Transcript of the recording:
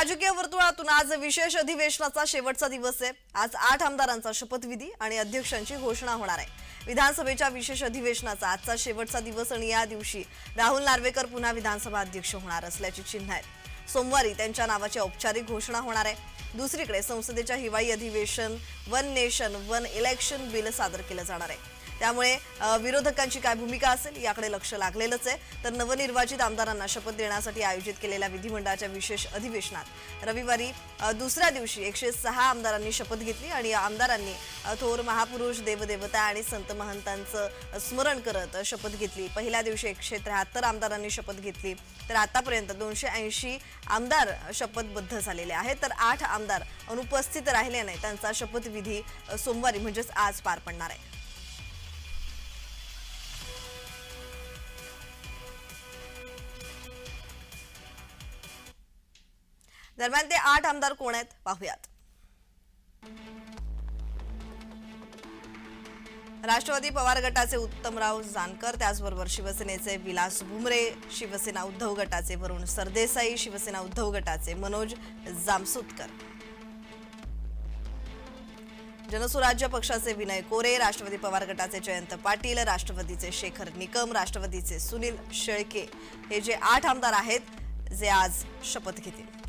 राजकीय वर्तुळातून आज विशेष अधिवेशनाचा शेवटचा दिवस आहे। आज 8 आमदारांचा शपथविधी आणि अध्यक्षांची घोषणा होणार आहे। विधानसभेच्या विशेष अधिवेशनाचा आजचा शेवटचा दिवस आणि या दिवशी राहुल नार्वेकर पुन्हा विधानसभा अध्यक्ष होणार असल्याची चिन्ह आहेत। सोमवारी त्यांच्या नावाची औपचारिक घोषणा होणार आहे। दुसरीकडे संसदेच्या हिवाळी अधिवेशन one nation one election bill सादर केलं जाणार आहे। त्यामुळे विरोधकांची काय भूमिका असेल याकडे लक्ष लागलेलंच आहे। तर नवनिर्वाचित आमदारांना शपथ देण्यासाठी आयोजित केलेल्या विधिमंडळाच्या विशेष अधिवेशनात रविवारी दुसऱ्या दिवशी 106 आमदारांनी शपथ घेतली आणि या आमदारांनी थोर महापुरुष देवदेवता आणि संत महंतांचं स्मरण करत शपथ घेतली। पहिल्या दिवशी 173 आमदारांनी शपथ घेतली, तर आतापर्यंत 280 आमदार शपथबद्ध झालेले आहेत। तर 8 आमदार अनुपस्थित राहिल्याने त्यांचा शपथविधी सोमवारी म्हणजेच आज पार पडणार आहे। दरम्यान ते 8 आमदार कोण आहेत पाहूयात। राष्ट्रवादी पवार गटाचे उत्तमराव जानकर, त्याचबरोबर शिवसेनेचे विलास भुमरे, शिवसेना उद्धव गटाचे वरुण सरदेसाई, शिवसेना उद्धव गटाचे मनोज जामसुतकर, जनसुराज्य पक्षाचे विनय कोरे, राष्ट्रवादी पवार गटाचे जयंत पाटील, राष्ट्रवादीचे शेखर निकम, राष्ट्रवादीचे सुनील शेळके हे जे 8 आमदार आहेत जे आज शपथ घेतील।